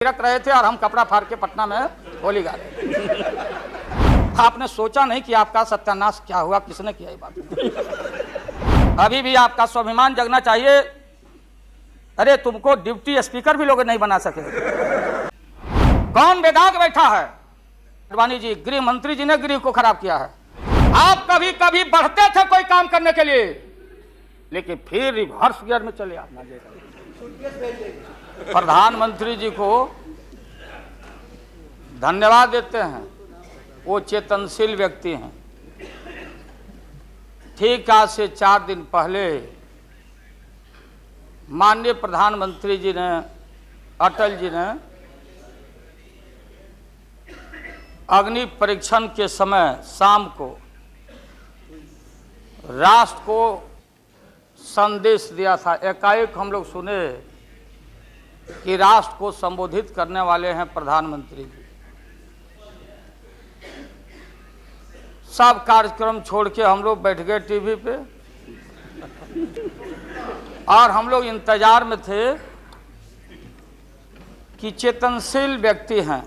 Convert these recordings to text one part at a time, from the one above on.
थिरक रहे थे और हम कपड़ा फाड़ के पटना में होली गा रहे थे। आपने सोचा नहीं कि आपका सत्यानाश क्या हुआ, किसने किया ये बात। अभी भी आपका स्वाभिमान जगना चाहिए। अरे तुमको डिप्टी स्पीकर भी लोग नहीं बना सके। कौन बेदाग बैठा है? अडवाणी जी, गृह मंत्री जी ने गृह को खराब किया है। आप कभी कभी बढ़ते थे कोई काम करने के लिए, लेकिन फिर रिवर्स गियर में चले आना। प्रधानमंत्री जी को धन्यवाद देते हैं, वो चेतनशील व्यक्ति हैं। ठीक आज से 4 दिन पहले माननीय प्रधानमंत्री जी ने, अटल जी ने अग्नि परीक्षण के समय शाम को राष्ट्र को संदेश दिया था। एकाएक हम लोग सुने कि राष्ट्र को संबोधित करने वाले हैं प्रधानमंत्री जी। सब कार्यक्रम छोड़ के हम लोग बैठ गए टीवी पे और हम लोग इंतजार में थे कि चेतनशील व्यक्ति हैं,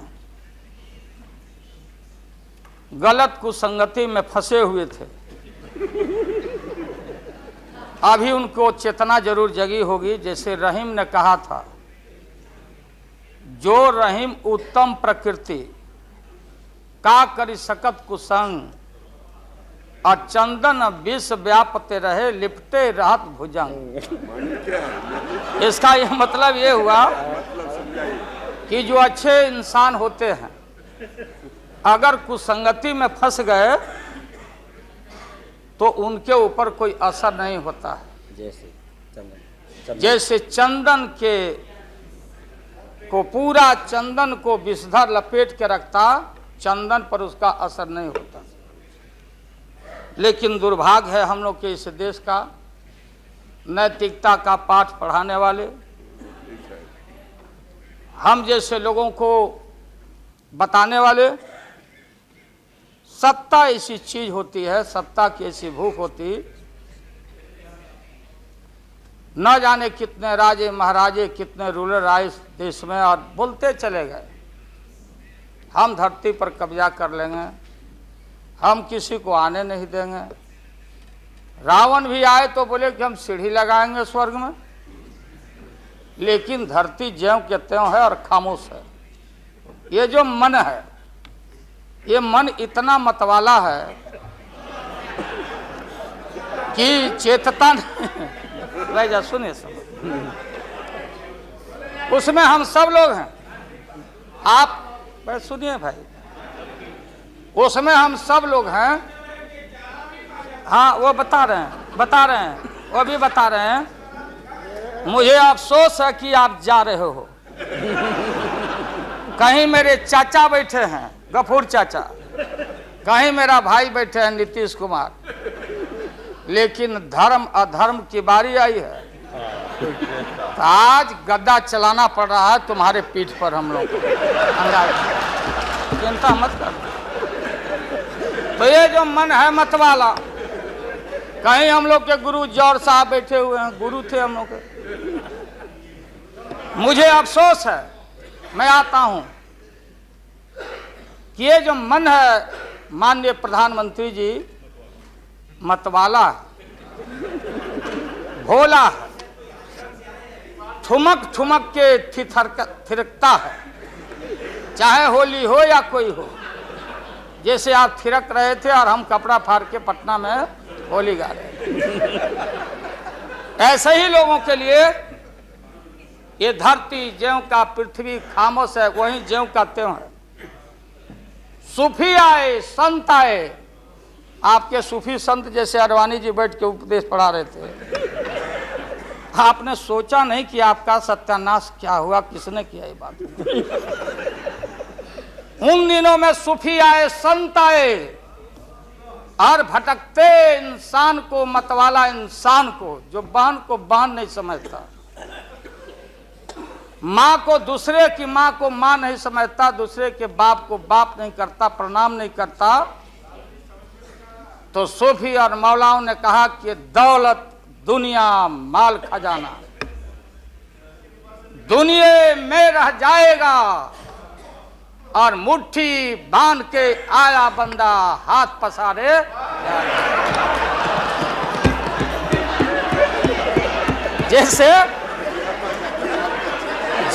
गलत कुसंगति में फंसे हुए थे। अभी उनको चेतना जरूर जगी होगी। जैसे रहीम ने कहा था, जो रहीम उत्तम प्रकृति का करी सकत कुसंग, और चंदन विष व्यापते रहे लिपटे रहत भुजंग। इसका यह मतलब ये हुआ कि जो अच्छे इंसान होते हैं अगर कुसंगति में फंस गए तो उनके ऊपर कोई असर नहीं होता है। जैसे चंदन के को पूरा चंदन को विषधर लपेट के रखता, चंदन पर उसका असर नहीं होता। लेकिन दुर्भाग्य है हम लोग के इस देश का, नैतिकता का पाठ पढ़ाने वाले हम जैसे लोगों को बताने वाले, सत्ता ऐसी चीज होती है, सत्ता की ऐसी भूख होती, न जाने कितने राजे महाराजे, कितने रूलर आए इस देश में और बोलते चले गए हम धरती पर कब्जा कर लेंगे, हम किसी को आने नहीं देंगे। रावण भी आए तो बोले कि हम सीढ़ी लगाएंगे स्वर्ग में, लेकिन धरती ज्यों के त्यों है और खामोश है। ये जो मन है, ये मन इतना मतवाला है कि चेतता नहीं। भाई जा सुनिए सब, उसमें हम सब लोग हैं। आप सुनिए भाई, उसमें हम सब लोग हैं। हाँ वो बता रहे हैं, वो भी बता रहे हैं। मुझे अफसोस है कि आप जा रहे हो। कहीं मेरे चाचा बैठे हैं, गफूर चाचा, कहीं मेरा भाई बैठे हैं नीतीश कुमार, लेकिन धर्म अधर्म की बारी आई है तो आज गद्दा चलाना पड़ रहा है तुम्हारे पीठ पर। हम लोग चिंता मत कर। तो ये जो मन है मतवाला, कहीं हम लोग के गुरु जौहर साहब बैठे हुए हैं, गुरु थे हम लोग के। मुझे अफसोस है, मैं आता हूं कि ये जो मन है माननीय प्रधानमंत्री जी, मतवाला भोला है, ठुमक ठुमक के थिरकता है, चाहे होली हो या कोई हो। जैसे आप थिरक रहे थे और हम कपड़ा फाड़ के पटना में होली गा रहे थे। ऐसे ही लोगों के लिए ये धरती ज्यों का पृथ्वी खामोश है, वहीं ज्यों का त्यों है। सूफी आए, संत आए, आपके सूफी संत जैसे अडवाणी जी बैठ के उपदेश पढ़ा रहे थे। आपने सोचा नहीं कि आपका सत्यानाश क्या हुआ, किसने किया ये बात। उन दिनों में सूफी आए, संत आए और भटकते इंसान को, मतवाला इंसान को, जो बहन को बहन नहीं समझता, माँ को, दूसरे की माँ को माँ नहीं समझता, दूसरे के बाप को बाप नहीं करता, प्रणाम नहीं करता, तो सूफी और मौलाओं ने कहा कि दौलत, दुनिया, माल खजाना, दुनिया में रह जाएगा और मुट्ठी बांध के आया बंदा हाथ पसारे। जैसे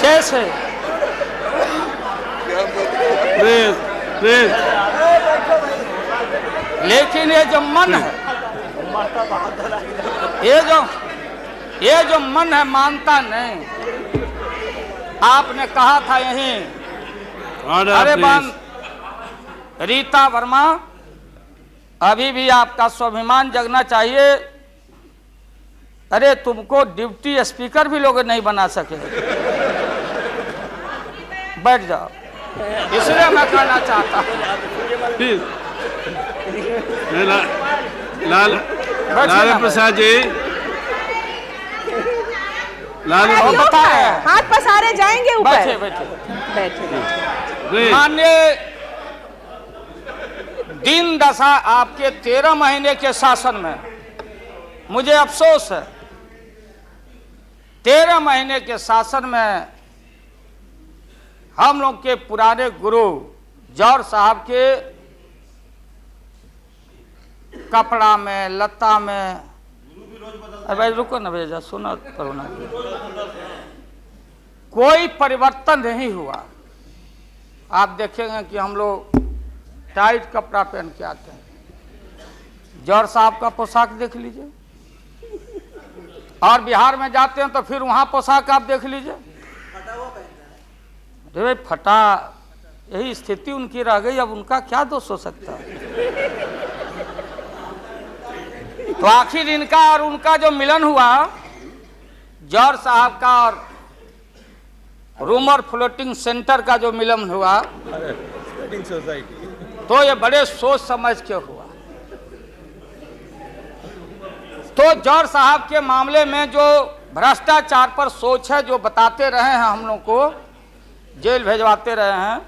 जैसे लेकिन ये जो मन है, ये जो मन है मानता नहीं। आपने कहा था यहीं, अरे बन रीता वर्मा, अभी भी आपका स्वाभिमान जगना चाहिए। अरे तुमको डिप्टी स्पीकर भी लोग नहीं बना सके। बैठ जाओ, इसलिए मैं कहना चाहता हूँ। लालू प्रसाद जी, हाथ पसारे जाएंगे ऊपर। बैठे बैठे बैठे। माननीय दिन दशा आपके 13 महीने के शासन में मुझे अफसोस है, 13 महीने के शासन में हम लोग के पुराने गुरु जौहर साहब के कपड़ा में, लता में, अरे रुको ना भैया, सुना करो ना, कोई परिवर्तन नहीं हुआ। आप देखेंगे कि हम लोग टाइट कपड़ा पहन के आते हैं। जौहर साहब का पोशाक देख लीजिए, और बिहार में जाते हैं तो फिर वहां पोशाक आप देख लीजिए, अरे फटा, यही स्थिति उनकी रह गई। अब उनका क्या दोष हो सकता है? तो आखिर इनका और उनका जो मिलन हुआ, जौहर साहब का और रूमर फ्लोटिंग सेंटर का जो मिलन हुआ, तो ये बड़े सोच समझ के हुआ। तो जौहर साहब के मामले में जो भ्रष्टाचार पर सोच है, जो बताते रहे हैं, हम लोग को जेल भेजवाते रहे हैं।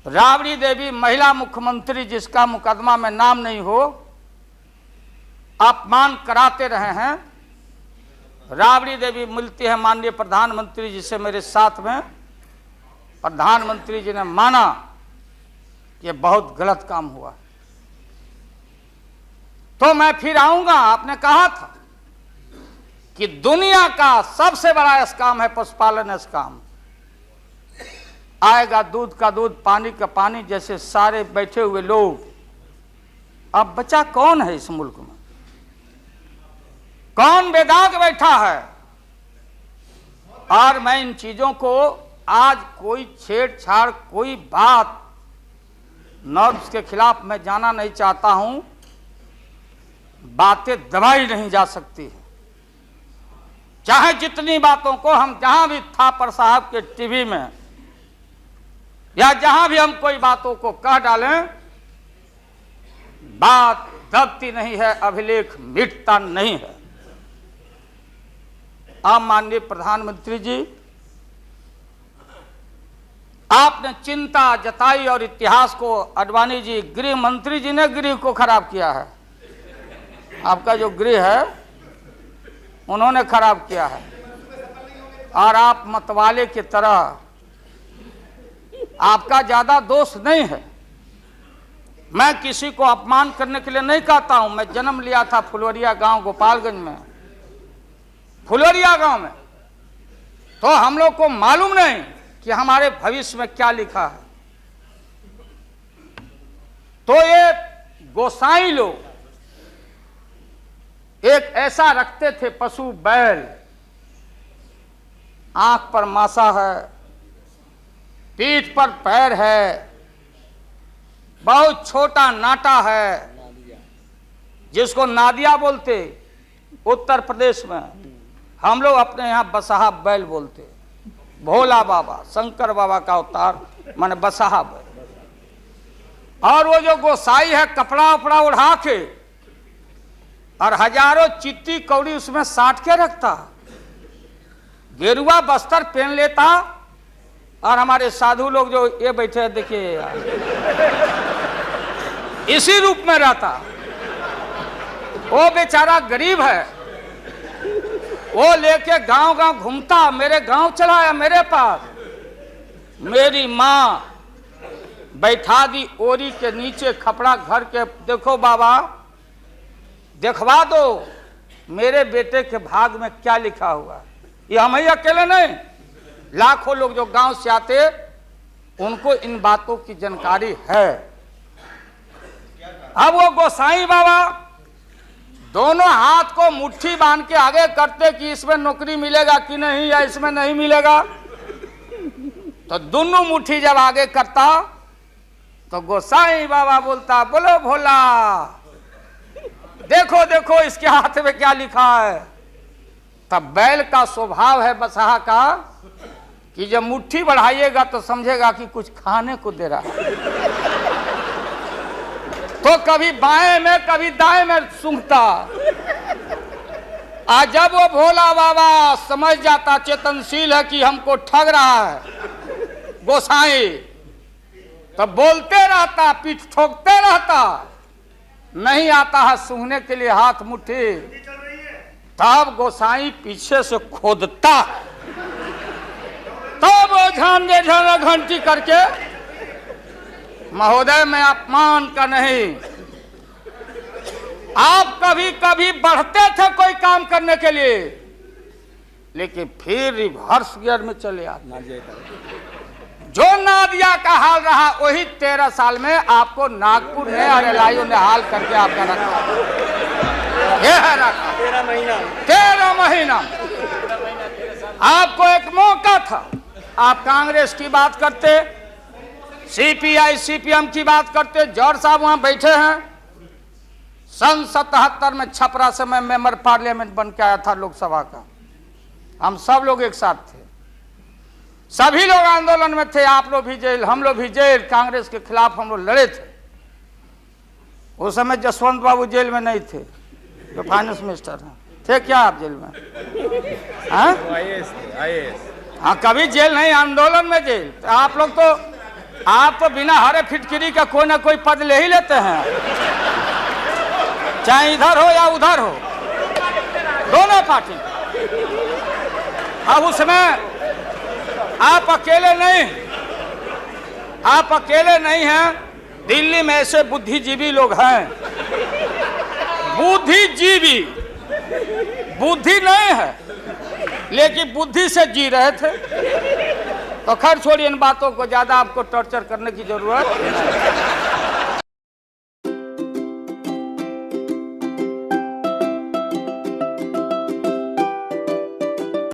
राबड़ी देवी महिला मुख्यमंत्री, जिसका मुकदमा में नाम नहीं हो, अपमान कराते रहे हैं। राबड़ी देवी मिलती है माननीय प्रधानमंत्री जी से मेरे साथ में, प्रधानमंत्री जी ने माना कि बहुत गलत काम हुआ, तो मैं फिर आऊंगा। आपने कहा था कि दुनिया का सबसे बड़ा स्काम है पशुपालन स्काम। आएगा दूध का दूध, पानी का पानी, जैसे सारे बैठे हुए लोग। अब बचा कौन है इस मुल्क में? कौन बेदाग बैठा है? और मैं इन चीजों को आज कोई छेड़छाड़, कोई बात नॉर्म्स के खिलाफ मैं जाना नहीं चाहता हूं। बातें दबाई नहीं जा सकती, चाहे जितनी बातों को हम जहां भी थापर साहब के टीवी में या जहां भी हम कोई बातों को कह डालें, बात दबती नहीं है, अभिलेख मिटता नहीं है। आप माननीय प्रधानमंत्री जी, आपने चिंता जताई और इतिहास को, आडवाणी जी गृह मंत्री जी ने गृह को खराब किया है। आपका जो गृह है उन्होंने खराब किया है, और आप मतवाले की तरह, आपका ज्यादा दोष नहीं है। मैं किसी को अपमान करने के लिए नहीं कहता हूं। मैं जन्म लिया था फुलवरिया गांव, गोपालगंज में, फुलवरिया गांव में, तो हम लोग को मालूम नहीं कि हमारे भविष्य में क्या लिखा है। तो ये गोसाई लोग एक ऐसा रखते थे पशु बैल, आंख पर मासा है, पीठ पर पैर है, बहुत छोटा नाटा है, जिसको नादिया बोलते उत्तर प्रदेश में। हम लोग अपने यहाँ बसहा बैल बोलते। भोला बाबा, शंकर बाबा का अवतार माने बसहा बैल। और वो जो गोसाई है, कपड़ा उपड़ा उड़ा के और हजारों चिट्टी कौड़ी उसमें साट के रखता, गेरुआ बस्तर पहन लेता, और हमारे साधु लोग जो ये बैठे हैं देखिए, इसी रूप में रहता। वो बेचारा गरीब है, वो लेके गांव गांव घूमता, मेरे गांव चला आया मेरे पास। मेरी माँ बैठा दी ओरी के नीचे खपड़ा घर के, देखो बाबा देखवा दो मेरे बेटे के भाग में क्या लिखा हुआ। ये हम ही अकेले नहीं, लाखों लोग जो गांव से आते उनको इन बातों की जानकारी है। अब वो गोसाई बाबा दोनों हाथ को मुट्ठी बांध के आगे करते कि इसमें नौकरी मिलेगा कि नहीं या इसमें नहीं मिलेगा। तो दोनों मुट्ठी जब आगे करता तो गोसाई बाबा बोलता, बोलो भोला, देखो देखो इसके हाथ में क्या लिखा है। तब बैल का स्वभाव है बसहा का कि जब मुट्ठी बढ़ाइएगा तो समझेगा कि कुछ खाने को दे रहा है, तो कभी बाएं में कभी दाएं में सूंघता। आज जब वो भोला बाबा समझ जाता चेतनशील है कि हमको ठग रहा है गोसाई, तब बोलते रहता, पीठ ठोकते रहता, नहीं आता है सूंघने के लिए हाथ मुट्ठी। तब गोसाई पीछे से खोदता, तब वो झांझे झांझा घंटी करके, महोदय मैं अपमान का नहीं, आप कभी कभी बढ़ते थे कोई काम करने के लिए, लेकिन फिर रिवर्स गियर में चले आते। जो नादिया का हाल रहा वही 13 साल में आपको नागपुर ने और एलआईओ ने हाल करके आपका रखा। यह है रखा 13 महीना। आपको एक मौका था, आप कांग्रेस की बात करते, सीपीआई सीपीएम की बात करते। जॉर्ज साहब वहां बैठे हैं। सन 77 में छपरा से मैं मेंबर पार्लियामेंट बन के आया था लोकसभा का। हम सब लोग एक साथ थे, सभी लोग आंदोलन में थे। आप लोग भी जेल, हम लोग भी जेल, कांग्रेस के खिलाफ हम लोग लड़े थे। उस समय जसवंत बाबू जेल में नहीं थे, जो फाइनेंस मिनिस्टर हैं। थे क्या आप जेल में? हाँ, कभी जेल नहीं, आंदोलन में जेल। तो आप लोग तो, आप तो बिना हरे फिटकिरी का कोई ना कोई पद ले ही लेते हैं, चाहे इधर हो या उधर हो, दोनों पार्टी। अब उसमें आप अकेले नहीं, आप अकेले नहीं हैं। दिल्ली में ऐसे बुद्धिजीवी लोग हैं, बुद्धिजीवी, बुद्धि नहीं है लेकिन बुद्धि से जी रहे थे। तो खैर छोड़िए इन बातों को, ज्यादा आपको टॉर्चर करने की जरूरत नहीं।